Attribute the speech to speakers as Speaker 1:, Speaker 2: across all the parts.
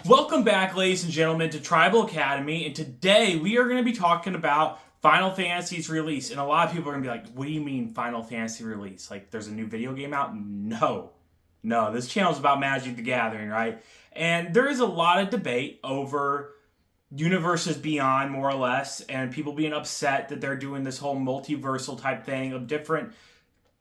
Speaker 1: Welcome back, ladies and gentlemen, to Tribal Academy, and today we are going to be talking about Final Fantasy's release. And a lot of people are going to be like, what do you mean Final Fantasy release? Like, there's a new video game out? No. No, this channel is about Magic the Gathering, right? And there is a lot of debate over universes beyond, more or less, and people being upset that they're doing this whole multiversal type thing of different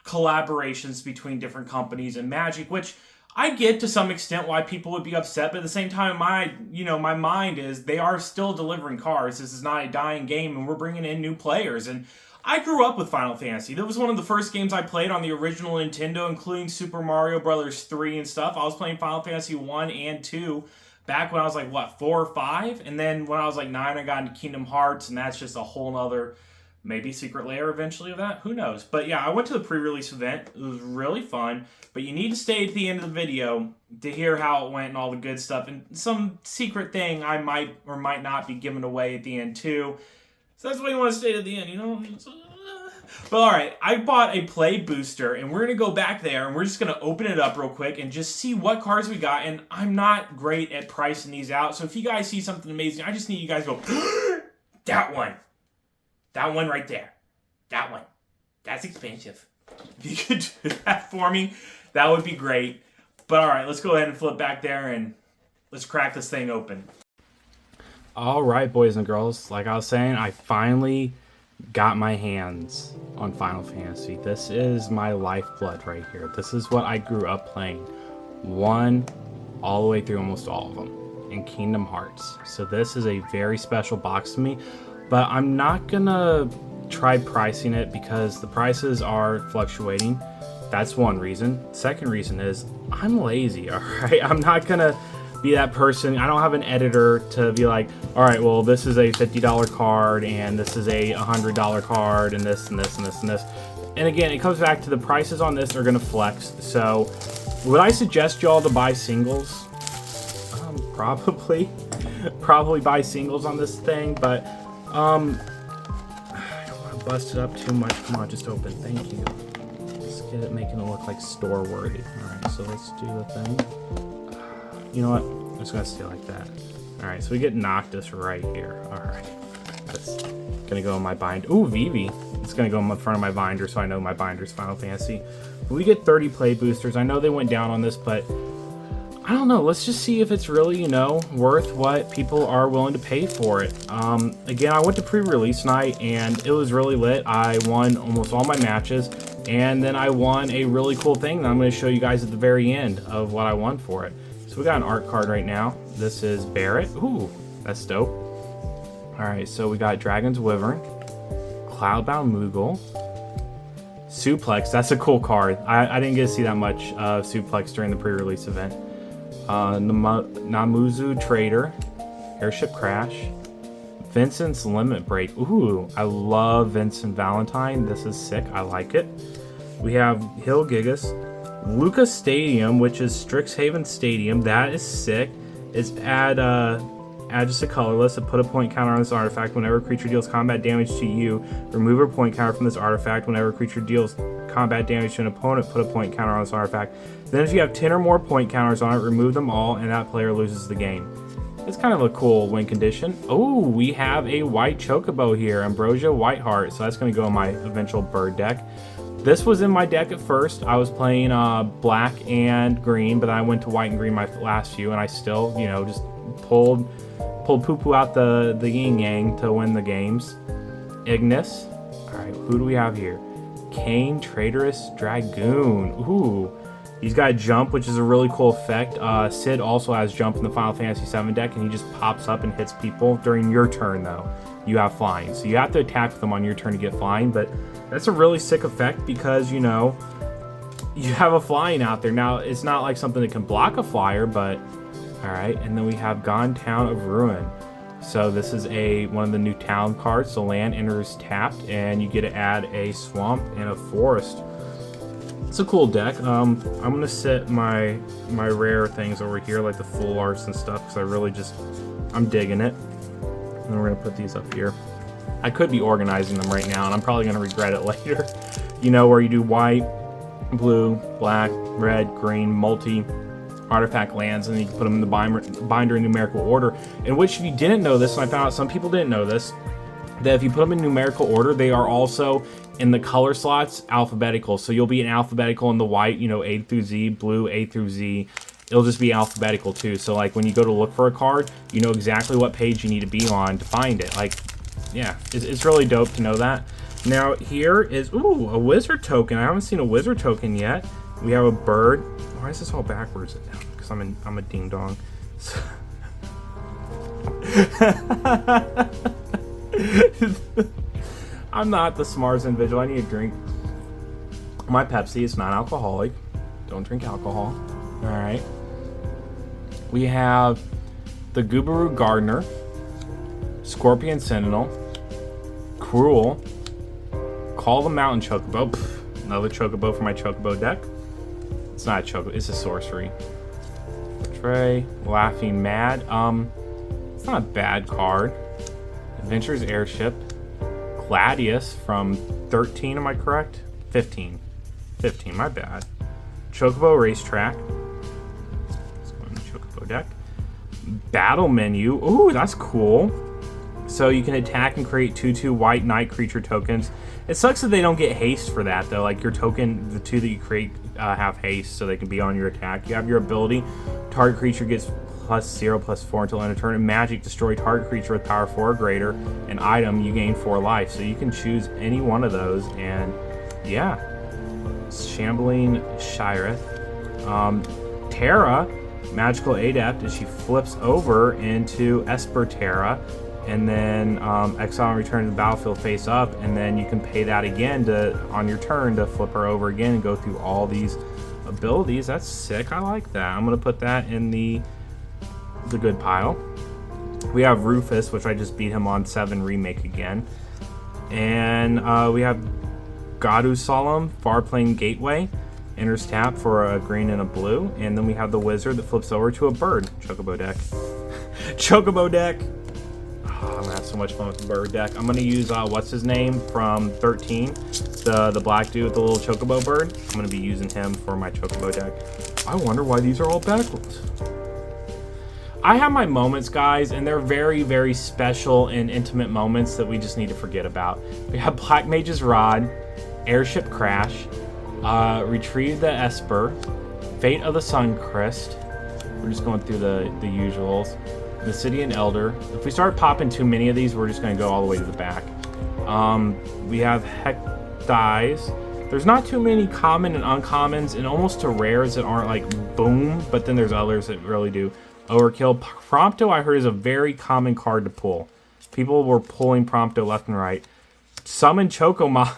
Speaker 1: collaborations between different companies and Magic, which I get to some extent why people would be upset, but at the same time, my mind is they are still delivering cards. This is not a dying game, and we're bringing in new players. And I grew up with Final Fantasy. That was one of the first games I played on the original Nintendo, including Super Mario Brothers 3 and stuff. I was playing Final Fantasy 1 and 2 back when I was like, 4 or 5? And then when I was like 9, I got into Kingdom Hearts, and that's just a whole nother, maybe secret layer eventually of that. Who knows? But yeah, I went to the pre-release event. It was really fun. But you need to stay at the end of the video to hear how it went and all the good stuff. And some secret thing I might or might not be giving away at the end too. So that's why you want to stay at the end, you know? But alright, I bought a play booster. And we're going to go back there. And we're just going to open it up real quick and just see what cards we got. And I'm not great at pricing these out. So if you guys see something amazing, I just need you guys to go, that one. That one right there. That one. That's expensive. If you could do that for me, that would be great. But alright, let's go ahead and flip back there and let's crack this thing open. Alright, boys and girls, like I was saying, I finally got my hands on Final Fantasy. This is my lifeblood right here. This is what I grew up playing. One all the way through almost all of them in Kingdom Hearts. So this is a very special box to me. But I'm not gonna try pricing it because the prices are fluctuating. That's one reason. Second reason is I'm lazy, all right? I'm not gonna be that person. I don't have an editor to be like, all right, well, this is a $50 card and this is a $100 card and this and this and this and this. And again, it comes back to the prices on this are gonna flex. So would I suggest y'all to buy singles? Probably buy singles on this thing, but I don't want to bust it up too much. Come on, just open. Thank you. Let's get it making it look like store worthy. Alright, so let's do the thing. You know what? I'm just going to stay like that. Alright, so we get Noctis right here. Alright. That's going to go in my binder. Ooh, Vivi. It's going to go in front of my binder so I know my binder's Final Fantasy. But we get 30 play boosters. I know they went down on this, but I don't know. Let's just see if it's really, worth what people are willing to pay for it. Again, I went to pre-release night, and it was really lit. I won almost all my matches, and then I won a really cool thing that I'm going to show you guys at the very end of what I won for it. So we got an art card right now. This is Barret. Ooh, that's dope. Alright, so we got Dragon's Wyvern, Cloudbound Moogle, Suplex. That's a cool card. I didn't get to see that much of Suplex during the pre-release event. Namuzu Trader, Airship Crash, Vincent's Limit Break. Ooh, I love Vincent Valentine. This is sick. I like it. We have Hill Gigas, Lucas Stadium, which is Strixhaven Stadium. That is sick. It's add just a colorless, put a point counter on this artifact. Whenever a creature deals combat damage to you, remove a point counter from this artifact. Whenever a creature deals combat damage to an opponent, put a point counter on this artifact. Then if you have 10 or more point counters on it, remove them all, and that player loses the game. It's kind of a cool win condition. Oh, we have a white Chocobo here, Ambrosia Whiteheart, so that's going to go in my eventual bird deck. This was in my deck at first. I was playing black and green, but then I went to white and green my last few, and I still, just pulled poo-poo out the yin-yang to win the games. Ignis. Alright, who do we have here? Kane, Traitorous Dragoon. Ooh. He's got Jump, which is a really cool effect. Sid also has Jump in the Final Fantasy VII deck, and he just pops up and hits people. During your turn, though, you have Flying. So you have to attack with them on your turn to get Flying, but that's a really sick effect because, you have a Flying out there. Now, it's not like something that can block a Flyer, but alright, and then we have Gone Town of Ruin. So this is one of the new town cards. So land enters tapped, and you get to add a swamp and a forest. It's a cool deck. I'm gonna set my rare things over here, like the full arts and stuff, because I'm digging it. And we're gonna put these up here. I could be organizing them right now, and I'm probably gonna regret it later. Where you do white, blue, black, red, green, multi, artifact lands, and then you can put them in the binder in numerical order. In which, if you didn't know this, and I found out some people didn't know this, that if you put them in numerical order, they are also in the color slots alphabetical. So you'll be in alphabetical in the white, you know, A through Z, blue A through Z. It'll just be alphabetical too. So like when you go to look for a card, you know exactly what page you need to be on to find it. Like, yeah, it's really dope to know that. Now here is, ooh, a wizard token. I haven't seen a wizard token yet. We have a bird. Why is this all backwards now? Because I'm a ding dong. I'm not the smartest individual. I need a drink. My Pepsi is non-alcoholic. Don't drink alcohol. All right. We have the Goobaroo Gardener, Scorpion Sentinel, Cruel, Call the Mountain Chocobo. Pff, another Chocobo for my Chocobo deck. It's not a Chocobo. It's a sorcery. Trey, Laughing Mad. It's not a bad card. Adventurer's Airship. Gladius from 13, am I correct? 15. 15, my bad. Chocobo Racetrack. Let's go in the Chocobo deck. Battle Menu. Ooh, that's cool. So you can attack and create 2/2 white knight creature tokens. It sucks that they don't get haste for that, though. Like your token, the 2 that you create have haste, so they can be on your attack. You have your ability. Target creature gets +0/+4 until end of turn. And magic, destroy target creature with power 4 or greater. An item, you gain 4 life. So you can choose any one of those. And yeah, Shambling Shireth. Terra, Magical Adept, as she flips over into Esper Terra. And then exile and return to the battlefield face up, and then you can pay that again on your turn to flip her over again and go through all these abilities. That's sick. I like that. I'm gonna put that in the good pile. We have Rufus, which I just beat him on 7 remake again, and we have Gadu Solemn, Farplane Gateway, enters tap for a green and a blue, and then we have the Wizard that flips over to a bird. Chocobo deck. Chocobo deck. Oh, I'm gonna have so much fun with the bird deck. I'm gonna use what's his name from 13, the black dude with the little chocobo bird. I'm gonna be using him for my chocobo deck. I wonder why these are all backwards. I have my moments, guys, and they're very, very special and intimate moments that we just need to forget about. We have Black Mage's Rod, Airship Crash, Retrieve the Esper, Fate of the Suncrist. We're just going through the usuals. The City and Elder. If we start popping too many of these, we're just going to go all the way to the back. We have Heck Dies. There's not too many common and uncommons, and almost to rares that aren't like boom, but then there's others that really do. Overkill. Prompto, I heard, is a very common card to pull. People were pulling Prompto left and right. Summon Chocobo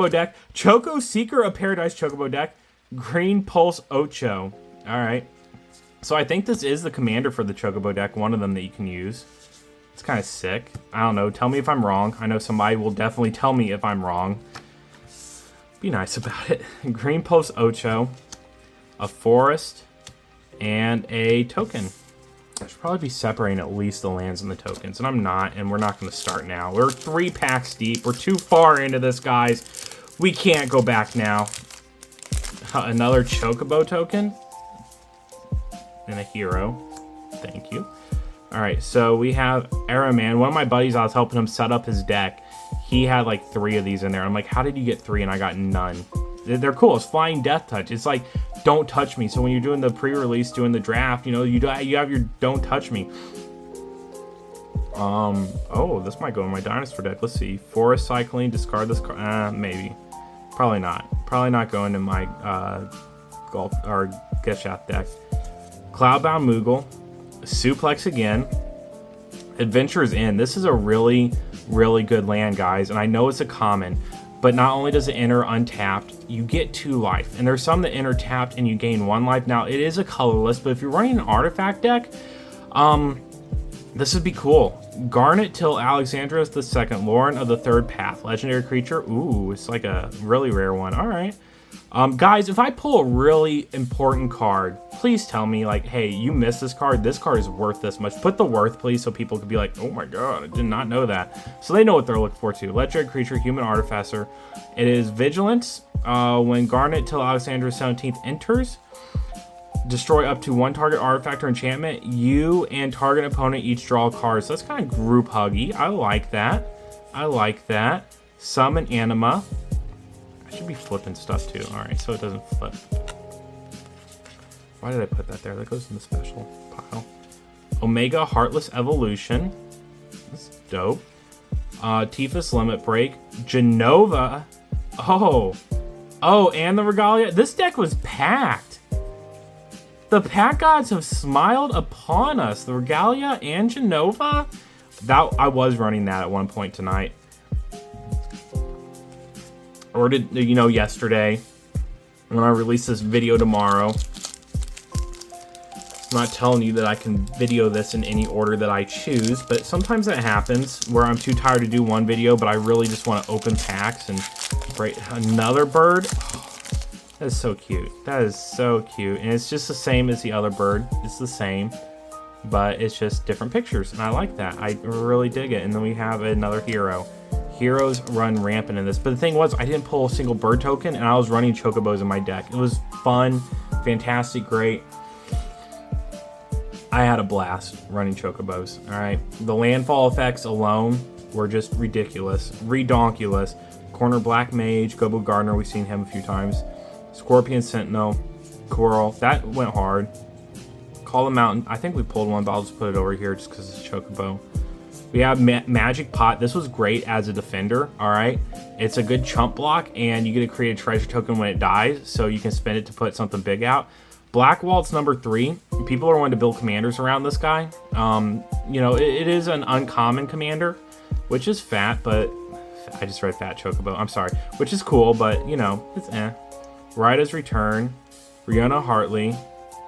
Speaker 1: deck. Choco Seeker of Paradise Chocobo deck. Green Pulse Ocho. Alright. So I think this is the commander for the Chocobo deck, one of them that you can use. It's kind of sick. I don't know. Tell me if I'm wrong. I know somebody will definitely tell me if I'm wrong. Be nice about it. Green Pulse Ocho, a forest, and a token. I should probably be separating at least the lands and the tokens, and I'm not, and we're not going to start now. We're 3 packs deep. We're too far into this, guys. We can't go back now. Another Chocobo token. And a hero. Thank you. Alright, so we have Araman. One of my buddies, I was helping him set up his deck. He had like 3 of these in there. I'm like, how did you get 3 and I got none? They're cool. It's Flying Death Touch. It's like, don't touch me. So when you're doing the pre-release, doing the draft, you know, you have your don't touch me. Oh, this might go in my dinosaur deck. Let's see. Forest Cycling, discard this card. Maybe. Probably not. Probably not going in my golf or Geshath deck. Cloudbound Moogle, Suplex again, Adventurer's Inn. This is a really, really good land, guys, and I know it's a common, but not only does it enter untapped, you get 2 life, and there's some that enter tapped and you gain 1 life. Now, it is a colorless, but if you're running an artifact deck, this would be cool. Garnet till Alexandra is the 2nd, Lauren of the 3rd Path, legendary creature. Ooh, it's like a really rare one. All right. Guys, if I pull a really important card, please tell me, like, hey, you missed this card. This card is worth this much. Put the worth, please, so people could be like, oh my god, I did not know that. So they know what they're looking for, too. Legendary creature, human artificer. It is Vigilance. When Garnet till Alexandra 17th enters, Destroy up to 1 target artifact or enchantment. You and target opponent each draw a card. So that's kind of group huggy. I like that. I like that. Summon Anima. I should be flipping stuff too. Alright, so it doesn't flip. Why did I put that there? That goes in the special pile. Omega Heartless Evolution. That's dope. Tifa's Limit Break. Genova. Oh, and the Regalia. This deck was packed. The pack gods have smiled upon us. The Regalia and Genova. That I was running that at one point tonight. Or did yesterday when I release this video tomorrow. I'm not telling you that I can video this in any order that I choose, but sometimes that happens where I'm too tired to do one video, but I really just want to open packs and break another bird. Oh, that is so cute. That is so cute. And it's just the same as the other bird. It's the same, but it's just different pictures, and I like that. I really dig it. And then we have another hero. Heroes run rampant in this, but the thing was, I didn't pull a single bird token, and I was running chocobos in my deck. It was fun, fantastic, great. I had a blast running chocobos. All right, the landfall effects alone were just ridiculous, redonkulous. Corner Black Mage, Gobo Gardener, we've seen him a few times. Scorpion Sentinel, Coral, that went hard. Call the Mountain, I think we pulled one, but I'll just put it over here just because it's chocobo. We have Magic Pot. This was great as a defender. All right, it's a good chump block, and you get to create a treasure token when it dies, so you can spend it to put something big out. Black Waltz number 3. People are wanting to build commanders around this guy. It is an uncommon commander, which is fat, but I just read fat chocobo. I'm sorry, which is cool, but it's eh. Raida's Return, Rihanna Hartley,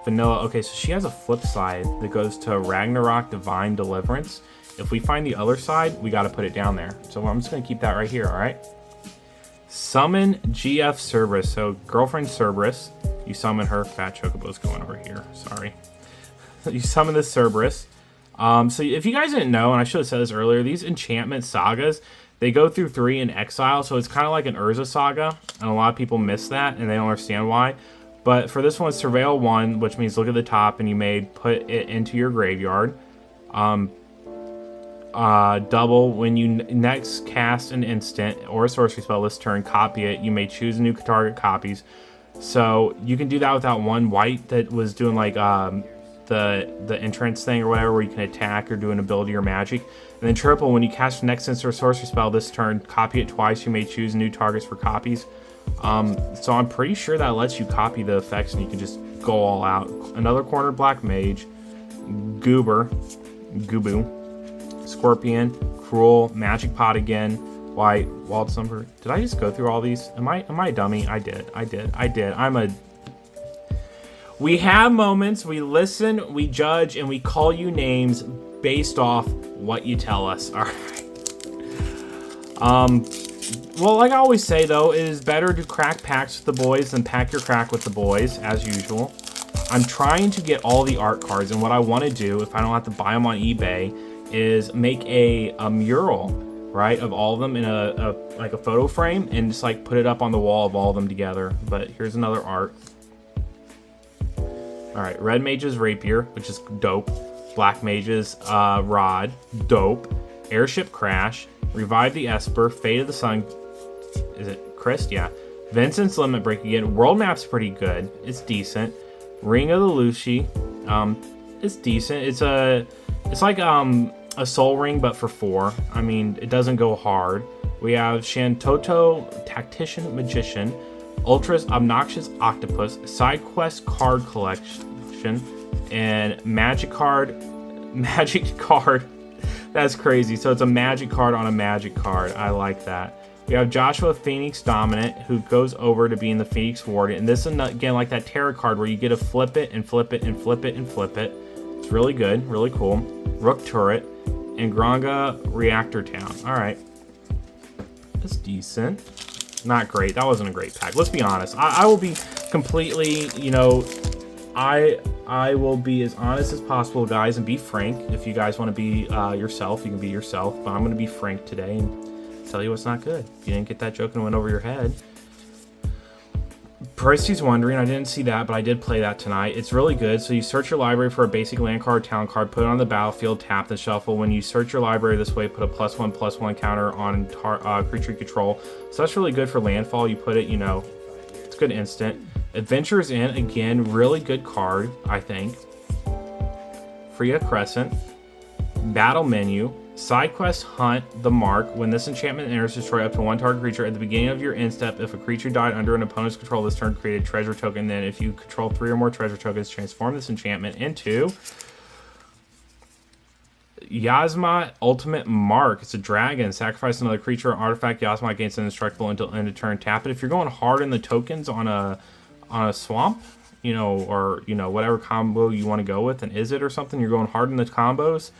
Speaker 1: Vanilla. Okay, so she has a flip side that goes to Ragnarok Divine Deliverance. If we find the other side, we got to put it down there. So I'm just gonna keep that right here. All right. Summon GF Cerberus. So girlfriend Cerberus. You summon her. Fat Chocobo's going over here. Sorry. You summon this Cerberus. So if you guys didn't know, and I should have said this earlier, these enchantment sagas, they go through 3 in exile. So it's kind of like an Urza saga. And a lot of people miss that, and they don't understand why. But for this one, it's Surveil 1, which means look at the top, and you may put it into your graveyard. Double, when you next cast an instant or a sorcery spell this turn, copy it. You may choose new target copies. So you can do that without 1 white that was doing like the entrance thing or whatever, where you can attack or do an ability or magic. And then triple, when you cast an next instant or sorcery spell this turn, copy it twice. You may choose new targets for copies. So I'm pretty sure that lets you copy the effects, and you can just go all out. Another Corner Black Mage, Gubu, Scorpion, Cruel, Magic Pot again, White, Waltz number. Did I just go through all these? Am I a dummy? I did. We have moments, we listen, we judge, and we call you names based off what you tell us. All right. Well, like I always say, though, it is better to crack packs with the boys than pack your crack with the boys, as usual. I'm trying to get all the art cards, and what I want to do, if I don't have to buy them on eBay, is make a mural, right, of all of them in a photo frame, and just like put it up on the wall of all of them together. But here's another art. All right, Red Mage's Rapier, which is dope. Black Mage's Rod, dope. Airship Crash, Revive the Esper, Fate of the Sun. Is it Christ? Yeah. Vincent's Limit Break again. World Map's pretty good. It's decent. Ring of the Lucy. It's decent. It's like a Soul Ring, but for 4. I mean, it doesn't go hard. We have Shantoto Tactician Magician, Ultra's Obnoxious Octopus, Side Quest Card Collection, and Magic Card. That's crazy. So it's a magic card on a magic card. I like that. We have Joshua Phoenix Dominant, who goes over to being the Phoenix Warden. And this is, again, like that tarot card where you get to flip it and flip it and flip it and flip it. It's really good, really cool. Rook Turret and Granga Reactor Town. All right. That's decent. Not great. That wasn't a great pack. Let's be honest. I will be completely, I will be as honest as possible, guys, and be frank. If you guys want to be yourself, you can be yourself. But I'm going to be frank today and tell you what's not good. If you didn't get that joke and it went over your head. Pristy's wondering, I didn't see that, but I did play that tonight. It's really good. So you search your library for a basic land card, talent card, put it on the battlefield, tap the shuffle. When you search your library this way, put a +1/+1 counter on creature control. So that's really good for landfall. You put it, you know, it's good instant. Adventures In, again, really good card, I think. Freya Crescent. Battle menu. Side quest Hunt the Mark. When this enchantment enters, destroy up to 1 target creature. At the beginning of your end step, if a creature died under an opponent's control this turn, create a treasure token. Then if you control 3 or more treasure tokens, transform this enchantment into Yasma Ultimate Mark. It's a dragon. Sacrifice another creature or artifact. Yasma gains an indestructible until end of turn. Tap it. If you're going hard in the tokens on a swamp, you know, or, you know, whatever combo you want to go with, and is it or something, you're going hard in the combos,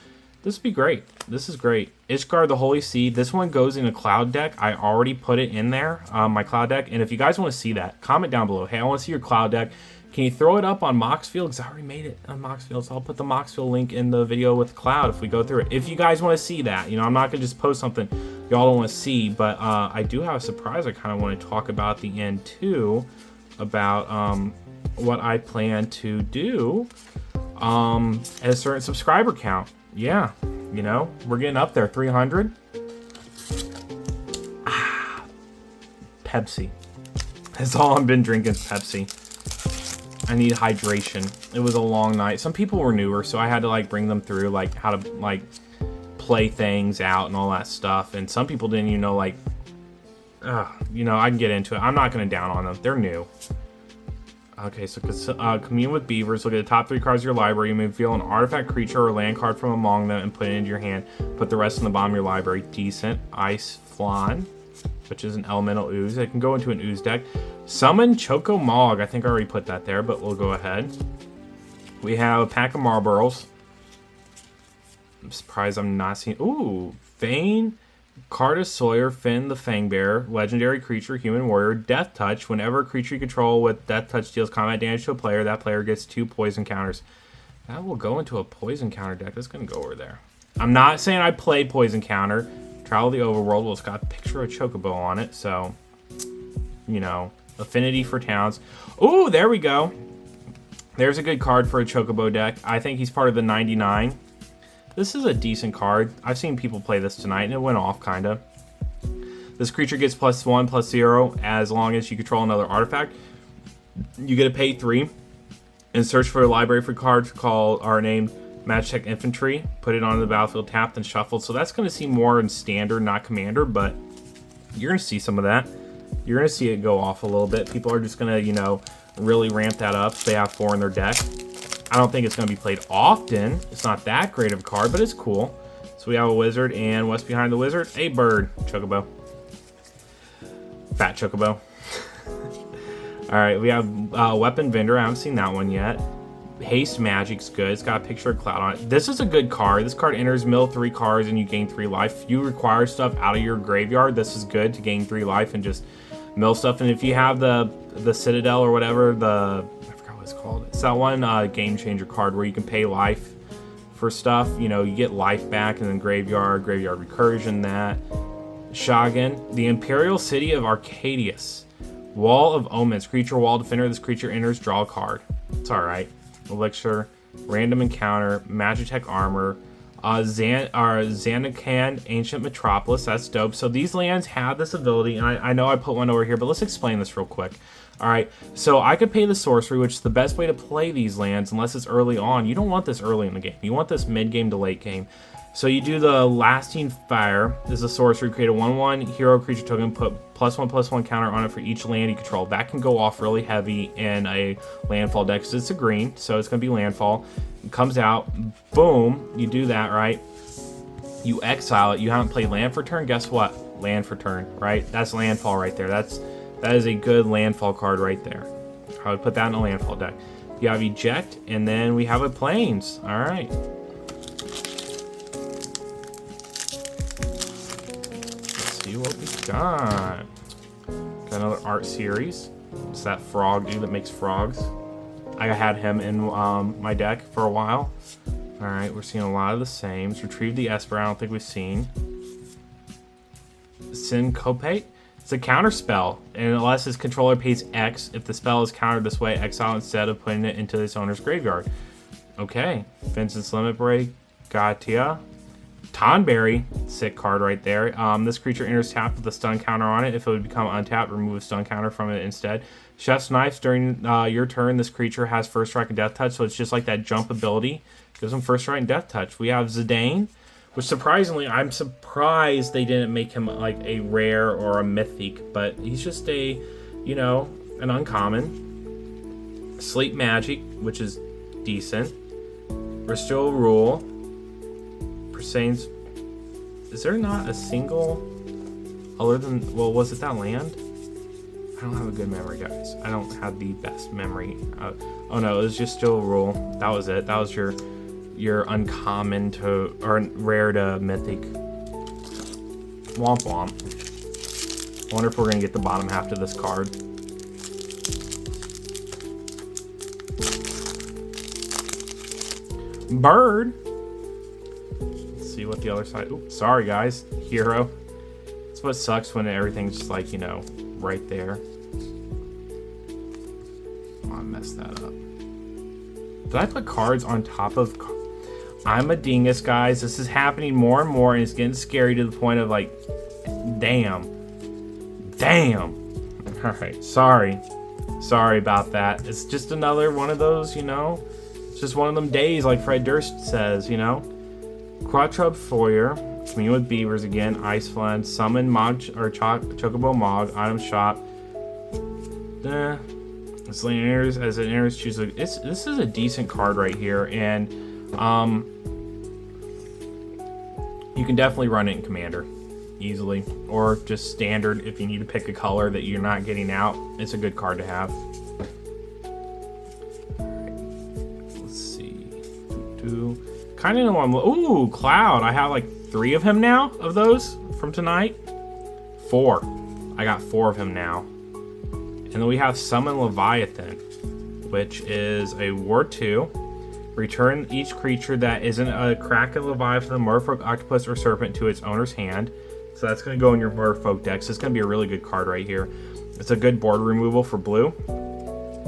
Speaker 1: this would be great. This is great. Ishgard the Holy Seed. This one goes in a cloud deck. I already put it in there, my cloud deck. And if you guys want to see that, comment down below. Hey, I want to see your cloud deck. Can you throw it up on Moxfield? Because I already made it on Moxfield. So I'll put the Moxfield link in the video with the cloud if we go through it. If you guys want to see that. You know, I'm not going to just post something y'all don't want to see. But I do have a surprise I kind of want to talk about at the end too. About what I plan to do at a certain subscriber count. Yeah, you know, we're getting up there, 300. Pepsi. That's all I've been drinking is Pepsi. I need hydration. It was a long night. Some people were newer, so I had to like bring them through like how to like play things out and all that stuff. And some people didn't even know, like, you know, I can get into it. I'm not going to down on them. They're new. Okay, so commune with beavers. Look at the top 3 cards of your library. You may reveal an artifact, creature, or land card from among them and put it into your hand. Put the rest in the bottom of your library. Decent. Ice Flan, which is an elemental ooze. It can go into an ooze deck. Summon Choco Mog. I think I already put that there, but we'll go ahead. We have a pack of Marlboros. I'm surprised I'm not seeing... Ooh, Vayne, Cardus Sawyer, Finn the Fangbearer, legendary creature, human warrior, Death Touch. Whenever a creature you control with Death Touch deals combat damage to a player, that player gets 2 poison counters. That will go into a poison counter deck. That's going to go over there. I'm not saying I play poison counter. Travel the Overworld. Well, it's got a picture of a Chocobo on it, so, you know, affinity for towns. Ooh, there we go. There's a good card for a Chocobo deck. I think he's part of the 99. This is a decent card. I've seen people play this tonight, and it went off, kind of. This creature gets +1/+0 as long as you control another artifact. You get to pay 3 and search for a library for cards named Magitech Infantry. Put it on the battlefield, tapped and shuffled. So that's going to seem more in standard, not commander, but you're going to see some of that. You're going to see it go off a little bit. People are just going to, you know, really ramp that up if they have 4 in their deck. I don't think it's going to be played often. It's not that great of a card, but it's cool. So we have a wizard, and what's behind the wizard? A bird. Chocobo. Fat Chocobo. Alright, we have Weapon Vendor. I haven't seen that one yet. Haste Magic's good. It's got a picture of Cloud on it. This is a good card. This card enters, mill 3 cards, and you gain 3 life. If you require stuff out of your graveyard, this is good to gain 3 life and just mill stuff. And if you have the Citadel or whatever, I forgot what it's called. It's that one game changer card where you can pay life for stuff. You know, you get life back, and then graveyard recursion, that. Shogun, the Imperial City of Arcadius. Wall of Omens. Creature wall defender. This creature enters, draw a card. It's alright. Elixir, random encounter, Magitech armor, Xanacan, Ancient Metropolis. That's dope. So these lands have this ability, and I know I put one over here, but let's explain this real quick. All right, so I could pay the sorcery, which is the best way to play these lands unless it's early on. You don't want this early in the game. You want this mid-game to late game. So you do the Lasting Fire. This is a sorcery. Create a 1/1 hero creature token. Put +1/+1 counter on it for each land you control. That can go off really heavy in a landfall deck because it's a green, so it's going to be landfall. It comes out. Boom. You do that, right? You exile it. You haven't played land for turn. Guess what? Land for turn, right? That's landfall right there. That is a good landfall card right there. I would put that in a landfall deck. You have Eject, and then we have a Plains. All right. See what we got. Got another art series. It's that frog dude that makes frogs. I had him in my deck for a while. All right, we're seeing a lot of the same. Retrieve the Esper. I don't think we've seen. Syncopate. It's a counter spell, and unless its controller pays X, if the spell is countered this way, exile instead of putting it into its owner's graveyard. Okay, Vincent's Limit Break, Gatia. Tonberry, sick card right there. This creature enters tapped with a stun counter on it. If it would become untapped, remove a stun counter from it instead. Chef's Knife, during your turn, this creature has first strike and death touch, so it's just like that jump ability. Gives them first strike and death touch. We have Zidane, which surprisingly, I'm surprised they didn't make him like a rare or a mythic, but he's just a, you know, an uncommon. Sleep Magic, which is decent. Restore Rule. Saints, is there not a single other than, well, was it that land? I don't have a good memory, guys. I don't have the best memory. Oh no, it was just still a rule. That was it. That was your uncommon to, or rare to mythic. Womp womp. I wonder if we're gonna get the bottom half to this card. Bird. See what the other side. Oops, sorry guys. Hero. That's what sucks when everything's just like, you know, right there. Oh, I messed that up. Did I put cards on top of? I'm a dingus, guys. This is happening more and more, and it's getting scary to the point of like, damn. All right, sorry about that. It's just another one of those, you know. It's just one of them days, like Fred Durst says, you know. Quattrub Foyer, Communion with Beavers again, Ice Flend, Summon Mog or Chocobo Mog, Item Shop. As it enters, choose a. This is a decent card right here, and you can definitely run it in Commander easily, or just standard if you need to pick a color that you're not getting out. It's a good card to have. Let's see. Kind of know I'm. Ooh, Cloud. I have like 3 of him now, of those from tonight. 4. I got 4 of him now. And then we have Summon Leviathan, which is a War 2. Return each creature that isn't a Kraken, Leviathan, Merfolk, Octopus, or Serpent to its owner's hand. So that's going to go in your Merfolk deck. So it's going to be a really good card right here. It's a good board removal for blue.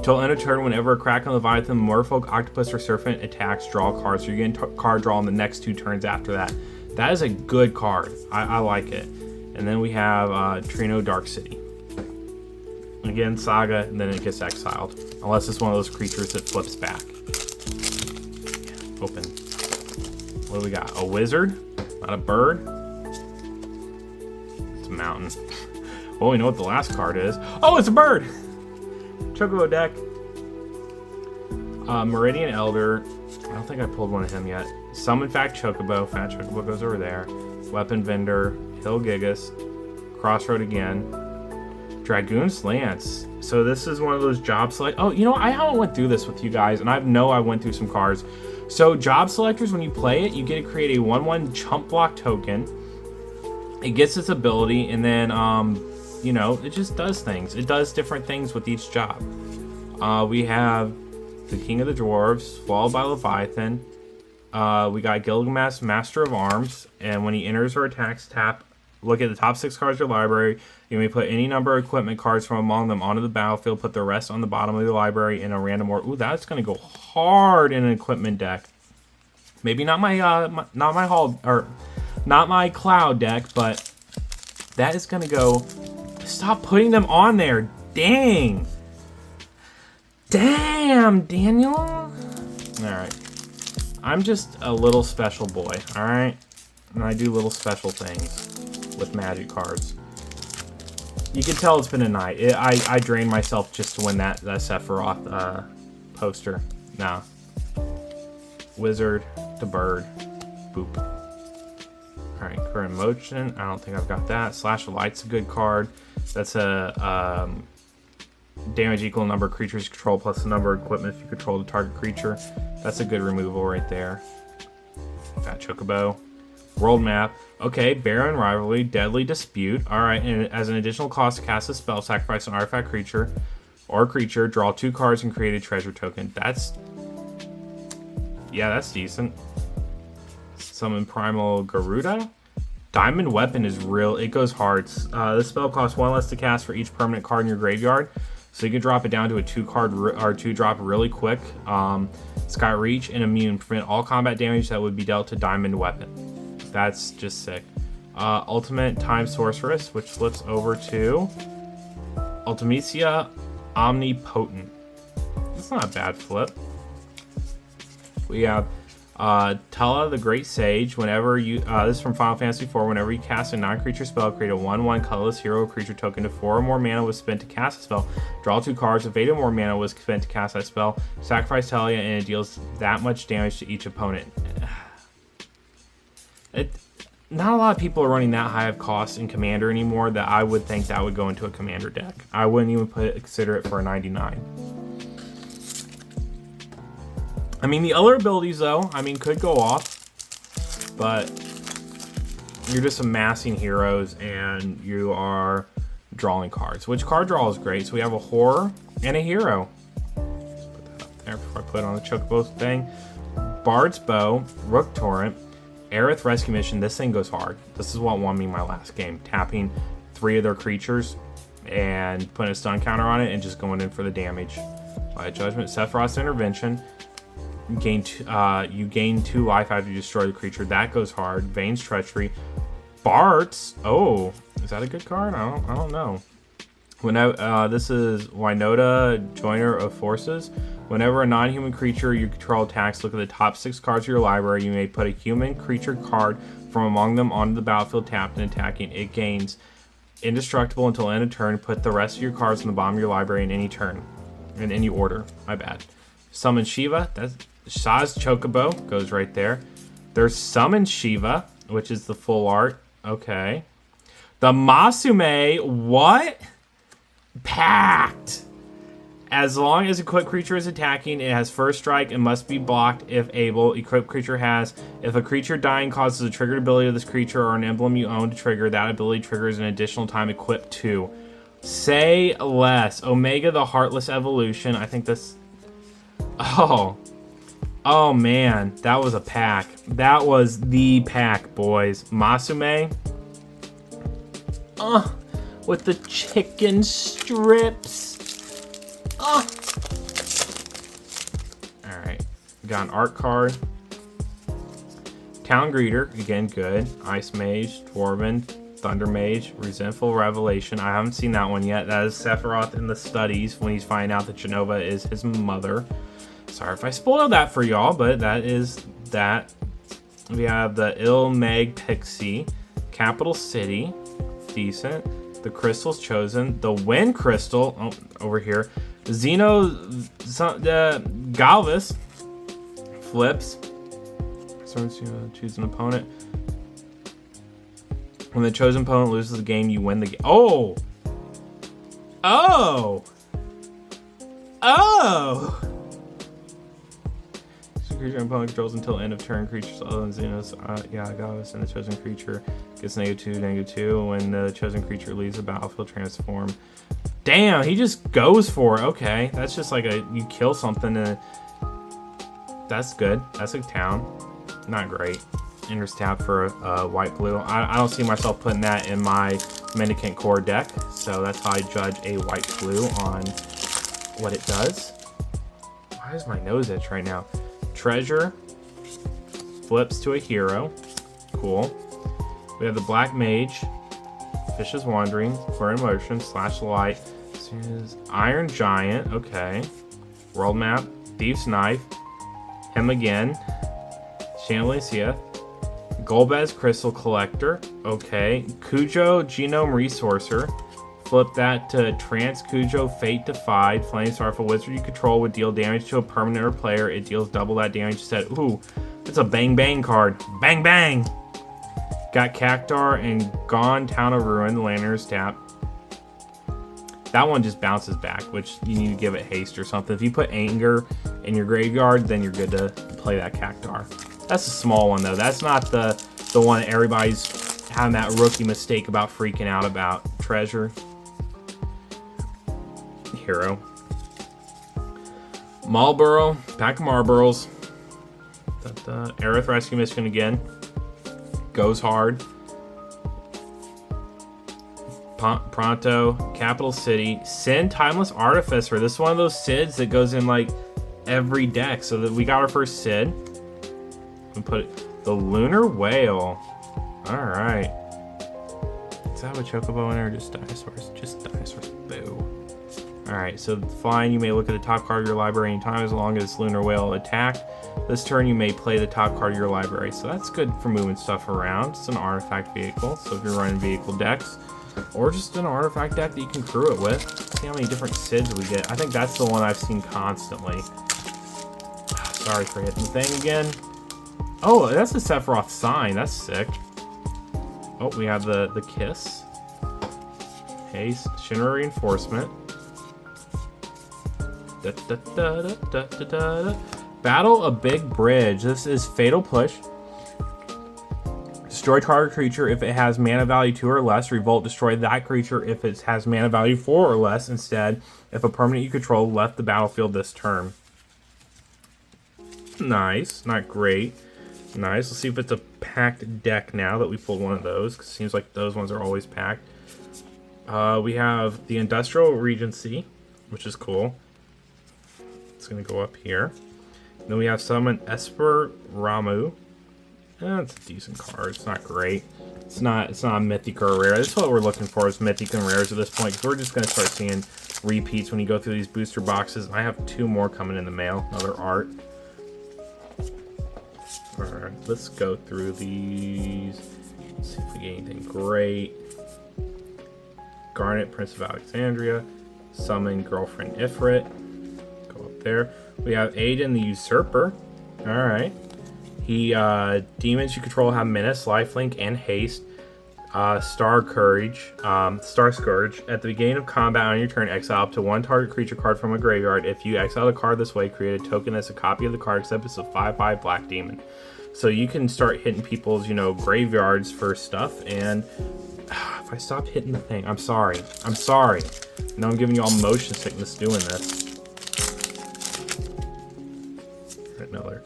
Speaker 1: Till end of turn, whenever a Kraken, Leviathan, Merfolk, Octopus, or Serpent attacks, draw a card. So you're getting card draw on the next 2 turns after that. That is a good card. I like it. And then we have Trino Dark City. Again, Saga, and then it gets exiled. Unless it's one of those creatures that flips back. Yeah, open. What do we got? A wizard? Not a bird? It's a mountain. Well, we know what the last card is. Oh, it's a bird! Chocobo deck. Meridian Elder. I don't think I pulled one of him yet. Summon Fat Chocobo. Fat Chocobo goes over there. Weapon Vendor. Hill Gigas. Crossroad again. Dragoon's Lance. So this is one of those job select. Oh, you know, I haven't went through this with you guys, and I know I went through some cards. So job selectors, when you play it, you get to create a 1/1 chump block token. It gets its ability, and then you know, it just does things. It does different things with each job. We have the King of the Dwarves, followed by Leviathan. We got Gilgamesh, Master of Arms, and when he enters or attacks, tap. Look at the top 6 cards of your library. You may put any number of equipment cards from among them onto the battlefield. Put the rest on the bottom of the library in a random order. Ooh, that's gonna go hard in an equipment deck. Maybe not my not my hall or not my cloud deck, but that is gonna go. Stop putting them on there. Dang. Damn, Daniel. All right. I'm just a little special boy. All right, and I do little special things with Magic cards. You can tell it's been a night. I drained myself just to win that Sephiroth poster. Nah. Wizard to bird. Boop. Alright, current motion. I don't think I've got that. Slash of Light's a good card. That's a damage equal number of creatures you control plus the number of equipment if you control the target creature. That's a good removal right there. Fat Chocobo. World map. Okay, Barren Rivalry, Deadly Dispute. Alright, and as an additional cost to cast a spell, sacrifice an artifact creature or creature, draw 2 cards, and create a treasure token. That's... yeah, that's decent. Summon Primal Garuda. Diamond Weapon is real. It goes hard. This spell costs 1 less to cast for each permanent card in your graveyard. So you can drop it down to a 2-card or 2-drop really quick. It's got reach and immune. Prevent all combat damage that would be dealt to Diamond Weapon. That's just sick. Ultimate Time Sorceress, which flips over to Ultimecia Omnipotent. That's not a bad flip. We have Tella the Great Sage. Whenever you this is from Final Fantasy IV. Whenever you cast a non-creature spell, create a 1/1 colorless hero creature token. If 4 or more mana was spent to cast a spell, draw 2 cards. If 8 or more mana was spent to cast that spell, sacrifice Tella and it deals that much damage to each opponent. Not a lot of people are running that high of cost in Commander anymore that I would think that would go into a Commander deck. I wouldn't even consider it for a 99. I mean, the other abilities, though, could go off, but you're just amassing heroes and you are drawing cards, which card draw is great. So we have a horror and a hero. Put that up there before I put it on the Chocobo thing. Bard's Bow, Rook Torrent, Aerith Rescue Mission. This thing goes hard. This is what won me my last game. Tapping 3 of their creatures and putting a stun counter on it and just going in for the damage. By Judgment, Sephiroth's Intervention. You gain 2 life after you destroy the creature. That goes hard. Vane's Treachery. Bart's. Oh, is that a good card? I don't know. Whenever this is Winota, Joiner of Forces. Whenever a non-human creature you control attacks, look at the top 6 cards of your library. You may put a human creature card from among them onto the battlefield tapped and attacking. It gains indestructible until end of turn. Put the rest of your cards on the bottom of your library in any turn. In any order. My bad. Summon Shiva. That's Shah's Chocobo. Goes right there. There's Summon Shiva, which is the full art. Okay. The Masume. What? Packed. As long as equipped creature is attacking, it has first strike and must be blocked if able. Equipped creature has, if a creature dying causes a triggered ability of this creature or an emblem you own to trigger, that ability triggers an additional time equipped to. Say less. Omega the Heartless Evolution. I think this... Oh man, that was a pack. That was the pack, boys. Masume. With the chicken strips. Alright. Got an art card. Town Greeter. Again, good. Ice Mage. Dwarven. Thunder Mage. Resentful Revelation. I haven't seen that one yet. That is Sephiroth in the studies when he's finding out that Genova is his mother. Sorry if I spoiled that for y'all, but that is that. We have the Ilmeg Pixie. Capital City. Decent. The Crystal's Chosen. The Wind Crystal. Oh, over here. Galvis flips. So choose an opponent. When the chosen opponent loses the game, you win the game. Oh! So creature opponent controls until end of turn. Creatures other than Xenos, Galvis and the chosen creature gets -2/-2. When the chosen creature leaves the battlefield, transform. Damn, he just goes for it. Okay, that's just like you kill something and that's good. That's a town. Not great. Enters tap for white blue. I don't see myself putting that in my Mendicant Core deck, so that's how I judge a white blue on what it does. Why is my nose itch right now? Treasure flips to a hero. Cool. We have the Black Mage. Fish's Wandering, Flurry Motion, Slash Light, Iron Giant, okay. World Map, Thief's Knife, him again, Chandelier, Golbez Crystal Collector, okay. Cujo Genome Resourcer, flip that to Trance Cujo Fate Defied, Flamestar. If a wizard you control would deal damage to a permanent or player, it deals double that damage instead. Ooh, it's a bang bang card. Bang bang! Got Cactar and Gone Town of Ruin, Lanterns tap. That one just bounces back, which you need to give it haste or something. If you put Anger in your graveyard, then you're good to play that Cactar. That's a small one though. That's not the one that everybody's having that rookie mistake about freaking out about. Treasure. Hero. Marlboro. Pack of Marlboros. Aerith Rescue Mission again. Goes hard. Pronto, Capital City, Sin, Timeless Artificer. This is one of those Sids that goes in like every deck. So that we got our first Sid. And put it, the Lunar Whale. All right. Does that have a Chocobo in there or just dinosaurs? Just dinosaurs. Boo. All right. So flying, you may look at the top card of your library anytime as long as Lunar Whale attacked. This turn, you may play the top card of your library. So that's good for moving stuff around. It's an artifact vehicle. So if you're running vehicle decks, or just an artifact deck that you can crew it with. See how many different Sids we get. I think that's the one I've seen constantly. Sorry for hitting the thing again. Oh, that's a Sephiroth sign. That's sick. Oh, we have the Kiss. Haste. Shinra Reinforcement. Battle a Big Bridge. This is Fatal Push. Destroy target creature if it has mana value 2 or less. Revolt, destroy that creature if it has mana value 4 or less. Instead, if a permanent you control left the battlefield this turn. Nice. Not great. Nice. Let's see if it's a packed deck now that we pulled one of those. Cause it seems like those ones are always packed. We have the Industrial Regency, which is cool. It's going to go up here. Then we have Summon Esper Ramu. It's a decent card. It's not great. It's not a mythic or a rare. That's what we're looking for, is mythic and rares at this point, because we're just going to start seeing repeats when you go through these booster boxes. I have 2 more coming in the mail. Another art. Alright, let's go through these. Let's see if we get anything great. Garnet, Prince of Alexandria. Summon Girlfriend Ifrit. Go up there. We have Aiden the Usurper. Alright. Demons you control have Menace, Lifelink, and Haste. Star Scourge. At the beginning of combat on your turn, exile up to 1 target creature card from a graveyard. If you exile a card this way, create a token that's a copy of the card, except it's a 5/5 black demon. So you can start hitting people's, graveyards for stuff. And if I stopped hitting the thing, I'm sorry. Now I'm giving you all motion sickness doing this. Another.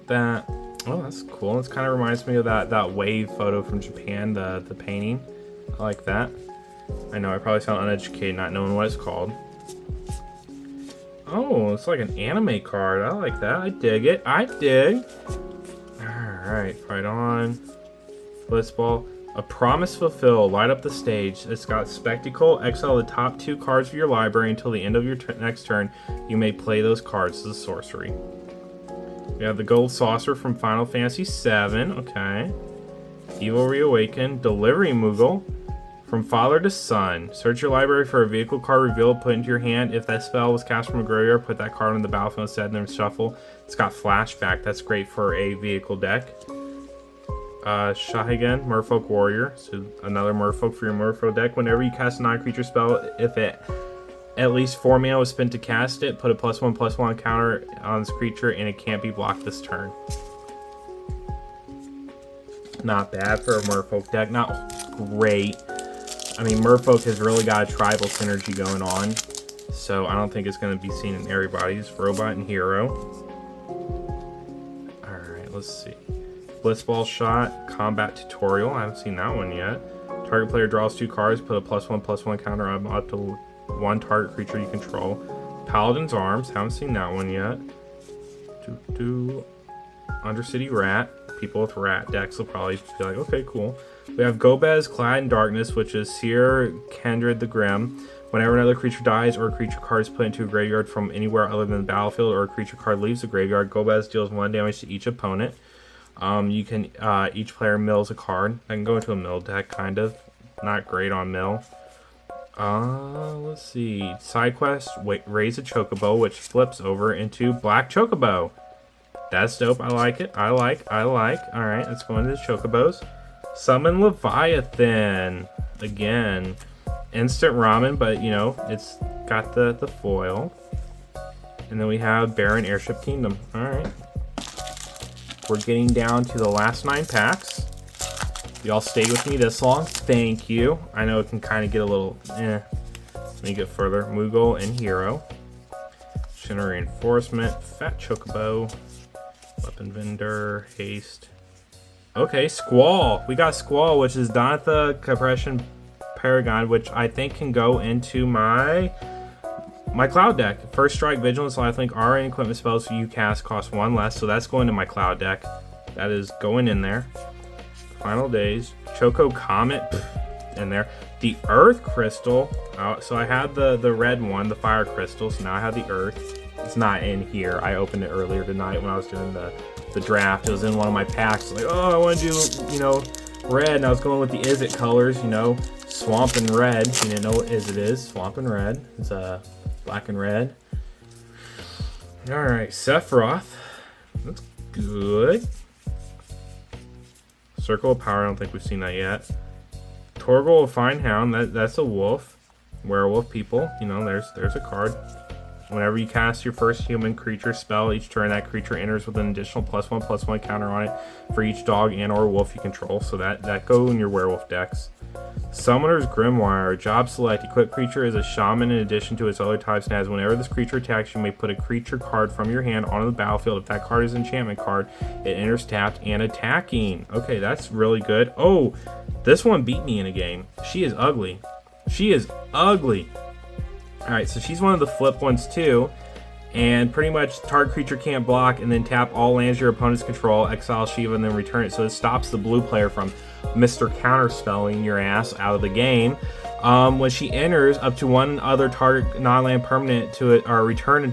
Speaker 1: That. Oh, that's cool. It kind of reminds me of that wave photo from Japan, the painting. I like that. I know I probably sound uneducated not knowing what it's called. Oh, it's like an anime card. I like that. I dig it. I dig. Alright, fight on. Blitzball. A Promise Fulfilled. Light up the stage. It's got Spectacle. Exile the top 2 cards of your library until the end of your next turn. You may play those cards as a sorcery. We have the Gold Saucer from Final Fantasy VII. Okay. Evil Reawaken. Delivery Moogle. From Father to Son. Search your library for a vehicle card revealed. Put into your hand. If that spell was cast from a graveyard, put that card on the battlefield instead and then shuffle. It's got Flashback. That's great for a vehicle deck. Shahigan, Merfolk Warrior. So another Merfolk for your Merfolk deck. Whenever you cast a non-creature spell, if it at least 4 mana was spent to cast it, put a +1/+1 counter on this creature, and it can't be blocked this turn. Not bad for a Merfolk deck. Not great. I mean, Merfolk has really got a tribal synergy going on, so I don't think it's going to be seen in everybody's robot and hero. Alright, let's see. Blitzball Shot, Combat Tutorial. I haven't seen that one yet. Target player draws 2 cards, put a +1/+1 counter on up to 1 target creature you control. Paladin's Arms, haven't seen that one yet. Undercity Rat. People with rat decks will probably be like, okay, cool. We have Gobez, Clad in Darkness, which is Seer Kindred the Grim. Whenever another creature dies or a creature card is put into a graveyard from anywhere other than the battlefield, or a creature card leaves the graveyard, Gobez deals 1 damage to each opponent. You can each player mills a card. I can go into a mill deck, kind of. Not great on mill. Let's see. Side quest, raise a Chocobo, which flips over into Black Chocobo. That's dope. I like it. I like. Alright, let's go into the Chocobos. Summon Leviathan. Again. Instant ramen, but it's got the foil. And then we have Baron Airship Kingdom. Alright. We're getting down to the last 9 packs. Y'all stayed with me this long. Thank you. I know it can kind of get a little Let me get further. Moogle and Hero. Shinra Reinforcement. Fat Chocobo. Weapon Vendor. Haste. Okay, Squall. We got Squall, which is Donatha Compression
Speaker 2: Paragon, which I think can go into my Cloud deck. First Strike, Vigilance, Lifelink, are any equipment spells you cast cost 1 less, so that's going to my Cloud deck. That is going in there. Final Days, Choco Comet in there. The Earth Crystal, so I had the red one, the Fire Crystal, so now I have the Earth. It's not in here. I opened it earlier tonight when I was doing the draft. It was in one of my packs. Like, oh, I want to do, you know, red, and I was going with the Izzet colors, you know, Swamp and Red. You didn't know what Izzet is. Swamp and Red. It's black and red. All right, Sephiroth. That's good. Circle of Power. I don't think we've seen that yet. Torgal of Fine Hound. That's a wolf. Werewolf people. You know, there's a card. Whenever you cast your first human creature spell, each turn that creature enters with an additional +1/+1 counter on it for each dog and or wolf you control. So that go in your werewolf decks. Summoner's Grimoire. Job select. Equipped creature is a shaman in addition to its other types, and as whenever this creature attacks, you may put a creature card from your hand onto the battlefield. If that card is an enchantment card, it enters tapped and attacking. Okay, that's really good. Oh, this one beat me in a game. She is ugly. She is ugly. Alright, so she's one of the flip ones too. And pretty much target creature can't block, and then tap all lands your opponent's control, exile Shiva, and then return it. So it stops the blue player from Mr. Counterspelling your ass out of the game. When she enters, up to one other target non-land permanent to it, or return a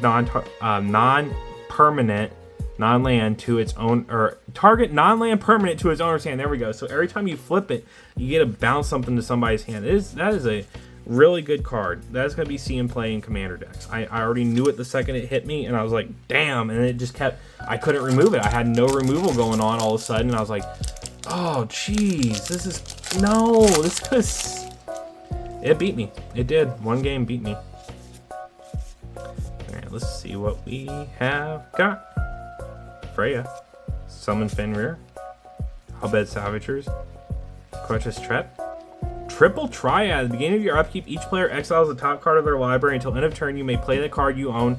Speaker 2: non-permanent non-land to its own, or target non-land permanent to its owner's hand. There we go. So every time you flip it, you get to bounce something to somebody's hand. That is a really good card. That's going to be seen play in Commander decks. I already knew it the second it hit me, and I was like, damn, and it just kept, I couldn't remove it. I had no removal going on all of a sudden, and I was like, oh, jeez, it beat me. It did. One game beat me. Alright, let's see what we have got. Freya. Summon Fenrir. Hubed Savagers. Quetch's Trap. Triple Triad. At the beginning of your upkeep, each player exiles the top card of their library. Until end of turn, you may play the card you own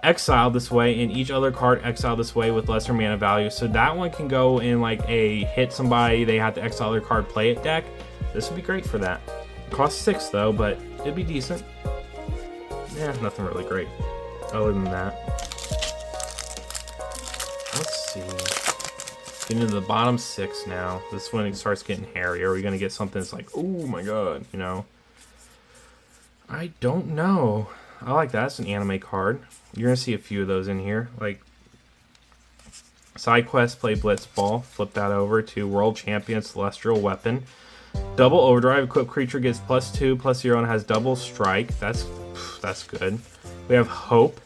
Speaker 2: exiled this way, and each other card exiled this way with lesser mana value. So that one can go in like a hit somebody, they have to exile their card, play it deck. This would be great for that. It costs 6 though, but it'd be decent. Yeah, nothing really great other than that. Let's see. Getting into the bottom 6 now. This is when it starts getting hairy. Are we going to get something that's like, oh my god, you know? I don't know. I like that. It's an anime card. You're going to see a few of those in here. Like, Side Quest, play Blitzball. Flip that over to World Champion Celestial Weapon. Double Overdrive. Equipped creature gets +2/+0 and has double strike. That's good. We have Hope.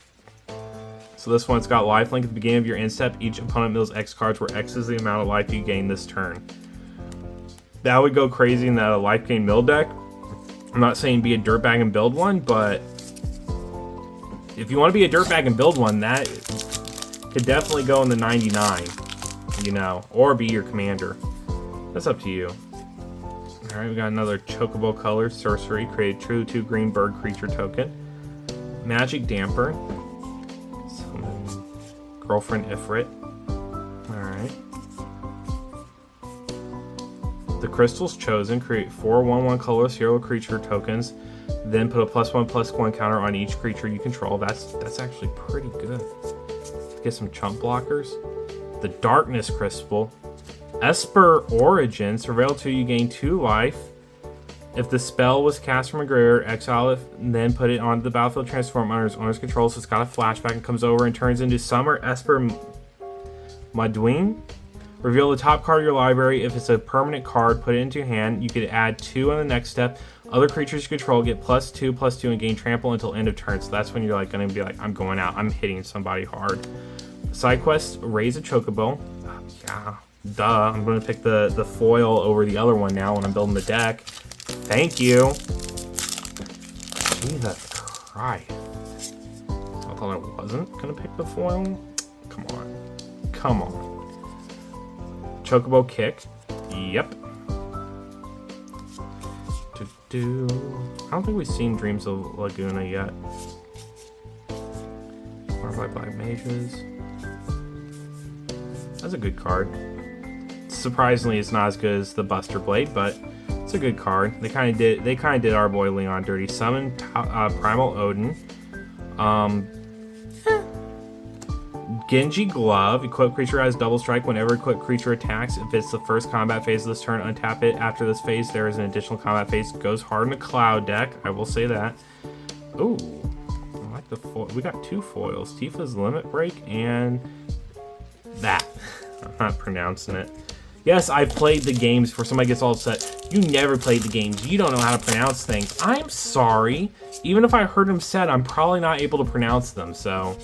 Speaker 2: So this one's got lifelink. At the beginning of your end step, each opponent mills X cards, where X is the amount of life you gain this turn. That would go crazy in that life gain mill deck. I'm not saying be a dirtbag and build one, but if you want to be a dirtbag and build one, that could definitely go in the 99, you know, or be your commander. That's up to you. Alright, we got another Chocobo color, Sorcery, create true 2 green bird creature token. Magic Damper. Girlfriend Ifrit. Alright. The Crystal's Chosen. Create 4 1/1 colorless hero creature tokens. Then put a +1/+1 counter on each creature you control. That's actually pretty good. Get some chump blockers. The Darkness Crystal. Esper Origin. Surveil 2, you gain 2 life. If the spell was cast from a graveyard, exile it, and then put it onto the battlefield, transform under its owner's control, so it's got a flashback and comes over and turns into Summer Esper Madween. Reveal the top card of your library. If it's a permanent card, put it into your hand. You could add 2 on the next step. Other creatures you control get +2/+2 and gain trample until end of turn. So that's when you're like going to be like, I'm going out. I'm hitting somebody hard. Side quest, raise a Chocobo. Yeah, duh. I'm going to pick the foil over the other one now when I'm building the deck. Thank you. Jesus Christ. I thought I wasn't going to pick the foil. Come on. Come on. Chocobo Kick. Yep. I don't think we've seen Dreams of Laguna yet. Marvel Black Mages. That's a good card. Surprisingly, it's not as good as the Buster Blade, but It's a good card. They kind of did our boy Leon dirty. Summon Primal Odin. Genji Glove. Equipped creature has double strike whenever equipped creature attacks. If it's the first combat phase of this turn, untap it. After this phase, there is an additional combat phase. Goes hard in a cloud deck. I will say that. Ooh, I like the foil. We got 2 foils. Tifa's Limit Break and that. I'm not pronouncing it. Yes, I've played the games before. Somebody gets all upset. You never played the games. You don't know how to pronounce things. I'm sorry. Even if I heard them said, I'm probably not able to pronounce them. So,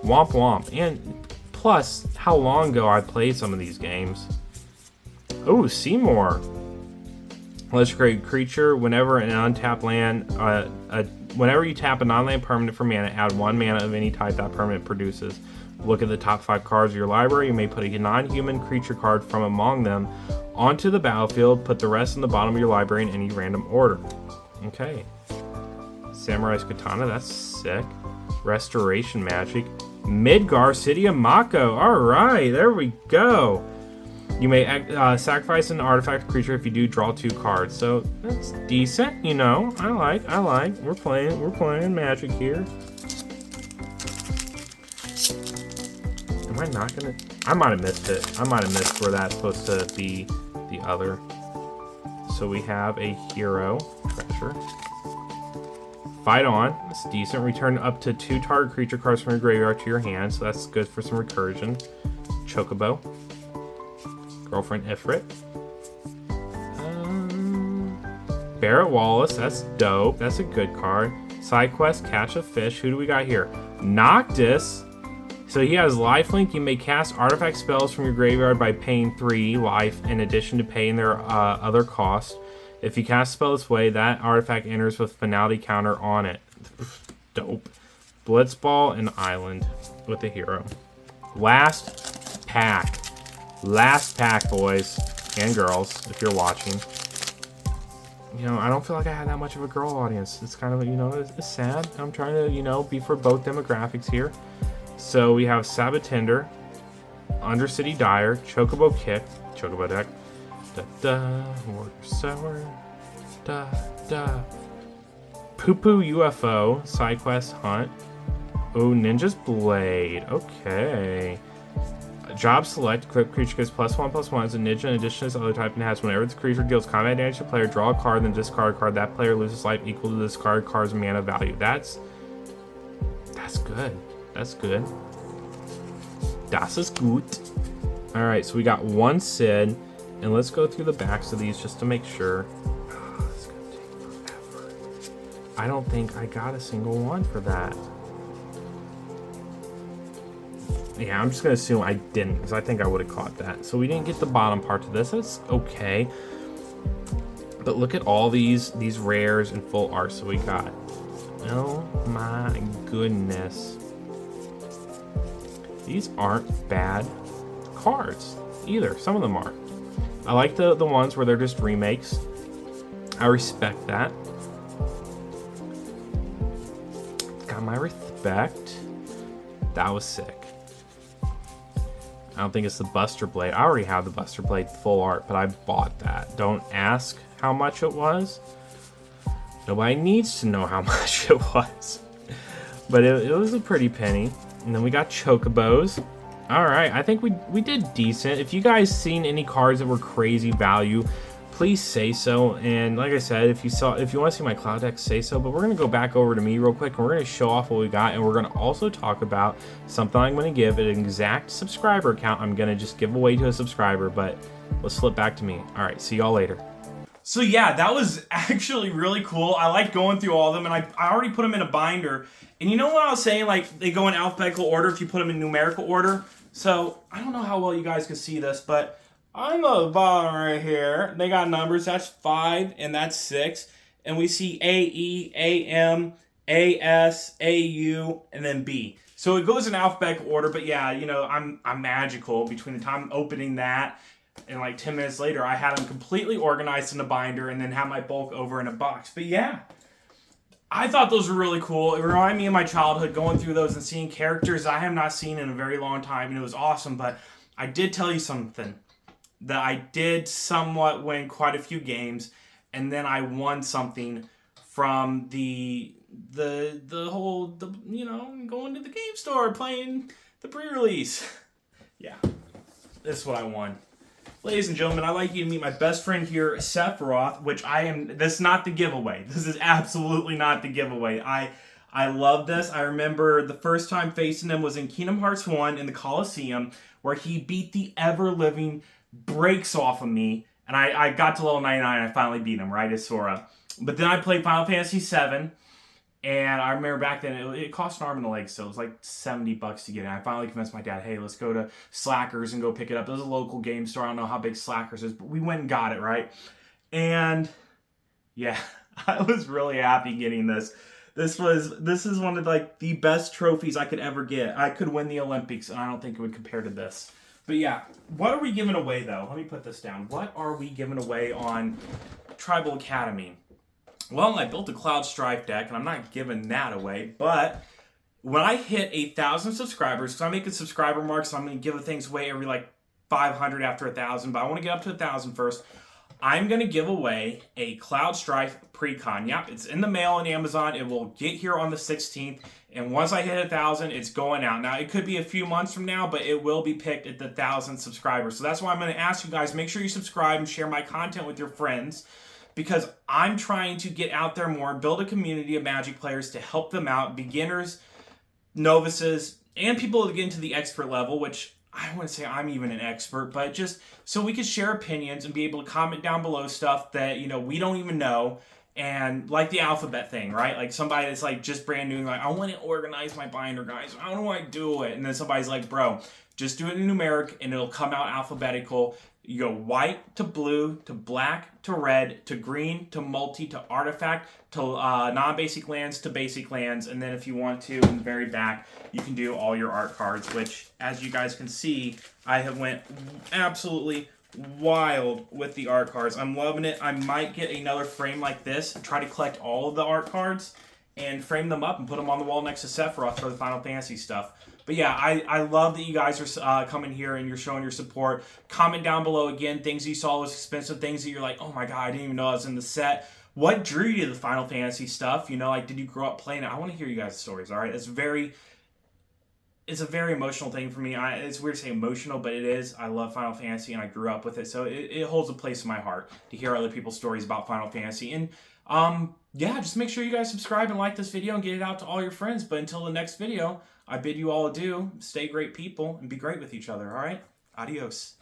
Speaker 2: womp womp. And plus, how long ago I played some of these games. Oh, Seymour. Legendary creature. Whenever an untapped land, whenever you tap a non-land permanent for mana, add 1 mana of any type that permanent produces. Look at the top 5 cards of your library. You may put a non-human creature card from among them onto the battlefield. Put the rest in the bottom of your library in any random order. Okay. Samurai's Katana, that's sick. Restoration Magic. Midgar, City of Mako. Alright, there we go. You may sacrifice an artifact creature. If you do, draw 2 cards. So that's decent, you know. I like. We're playing Magic here. Am I not gonna? I might have missed it. I might have missed where that's supposed to be the other. So we have a hero treasure. Fight on. That's decent. Return up to 2 target creature cards from your graveyard to your hand. So that's good for some recursion. Chocobo. Girlfriend Ifrit. Barrett Wallace. That's dope. That's a good card. Side quest. Catch a fish. Who do we got here? Noctis. So he has lifelink. You may cast artifact spells from your graveyard by paying 3 life in addition to paying their other cost. If you cast a spell this way, that artifact enters with finality counter on it. Dope. Blitzball and Island with the hero. Last pack. Last pack, boys and girls, if you're watching. You know, I don't feel like I had that much of a girl audience. It's kind of, you know, it's sad. I'm trying to, you know, be for both demographics here. So we have Sabatender, Undercity Dire, Chocobo Kick, Chocobo deck, Water Sour, Poo Poo UFO, Sidequest Hunt, oh, Ninja's Blade, okay. Job Select, equipped creature gets +1/+1 as a ninja in addition to its other type and has whenever the creature deals combat damage to the player, draw a card, then discard a card. That player loses life equal to the discard card's mana value. That's good. That's good. Das ist gut. Alright, so we got 1 Sid. And let's go through the backs of these just to make sure. Oh, it's gonna take forever. I don't think I got a single one for that. Yeah, I'm just gonna assume I didn't, because I think I would have caught that. So we didn't get the bottom part to this. That's okay. But look at all these rares in full art. So we got, oh my goodness. These aren't bad cards either. Some of them are. I like the ones where they're just remakes. I respect that. Got my respect. That was sick. I don't think it's the Buster Blade. I already have the Buster Blade full art, but I bought that. Don't ask how much it was. Nobody needs to know how much it was. But it was a pretty penny. And then we got Chocobos. Alright, I think we did decent. If you guys seen any cards that were crazy value, please say so. And like I said, if you want to see my cloud deck, say so. But we're going to go back over to me real quick, and we're going to show off what we got. And we're going to also talk about something I'm going to give an exact subscriber count. I'm going to just give away to a subscriber, but let's flip back to me. Alright, see y'all later.
Speaker 1: So yeah, that was actually really cool. I like going through all of them, and I already put them in a binder. And you know what I was saying? Like, they go in alphabetical order if you put them in numerical order. So, I don't know how well you guys can see this, but on the bottom right here, they got numbers. That's 5, and that's 6. And we see A, E, A, M, A, S, A, U, and then B. So it goes in alphabetical order, but yeah, you know, I'm magical. Between the time I'm opening that and like 10 minutes later, I had them completely organized in a binder and then have my bulk over in a box. But yeah, I thought those were really cool. It reminded me of my childhood, going through those and seeing characters I have not seen in a very long time, and it was awesome. But I did tell you something. that I did somewhat win quite a few games, and then I won something from the whole going to the game store playing the pre-release. Yeah, this is what I won. Ladies and gentlemen, I'd like you to meet my best friend here, Sephiroth, which this is not the giveaway. This is absolutely not the giveaway. I love this. I remember the first time facing him was in Kingdom Hearts 1 in the Coliseum, where he beat the ever-living brakes off of me, and I got to level 99 and I finally beat him, right, as Sora. But then I played Final Fantasy VII, and I remember back then it cost an arm and a leg, so it was like $70 to get it. I finally convinced my dad, hey, let's go to Slackers and go pick it up. It was a local game store. I don't know how big Slackers is, but we went and got it, right? And yeah, I was really happy getting this. This is one of like the best trophies I could ever get. I could win the Olympics, and I don't think it would compare to this. But yeah, what are we giving away though? Let me put this down. What are we giving away on Tribal Academy? Well, I built a Cloud Strife deck, and I'm not giving that away, but when I hit 1,000 subscribers, because I'm making subscriber marks, so I'm going to give things away every like 500 after 1,000, but I want to get up to 1,000 first. I'm going to give away a Cloud Strife Precon. Yep, it's in the mail on Amazon. It will get here on the 16th, and once I hit 1,000, it's going out. Now, it could be a few months from now, but it will be picked at the 1,000 subscribers. So that's why I'm going to ask you guys, make sure you subscribe and share my content with your friends, because I'm trying to get out there more, build a community of Magic players to help them out, beginners, novices, and people to get into the expert level, which I wouldn't say I'm even an expert, but just so we can share opinions and be able to comment down below stuff that, we don't even know. And like the alphabet thing, right? Like somebody that's like just brand new, like, I want to organize my binder, guys. How do I do it? And then somebody's like, bro, just do it in numeric and it'll come out alphabetical. You go white to blue to black to red to green to multi to artifact to non-basic lands to basic lands. And then if you want to, in the very back, you can do all your art cards, which, as you guys can see, I have went absolutely wild with the art cards. I'm loving it. I might get another frame like this and try to collect all of the art cards and frame them up and put them on the wall next to Sephiroth for the Final Fantasy stuff. But yeah, I love that you guys are coming here and you're showing your support. Comment down below again, things you saw was expensive, things that you're like, oh my god, I didn't even know I was in the set. What drew you to the Final Fantasy stuff? Like, did you grow up playing it? I want to hear you guys' stories, all right? It's a very emotional thing for me. It's weird to say emotional, but it is. I love Final Fantasy, and I grew up with it, so it holds a place in my heart to hear other people's stories about Final Fantasy. And yeah, just make sure you guys subscribe and like this video and get it out to all your friends. But until the next video, I bid you all adieu. Stay great people and be great with each other, all right? Adios.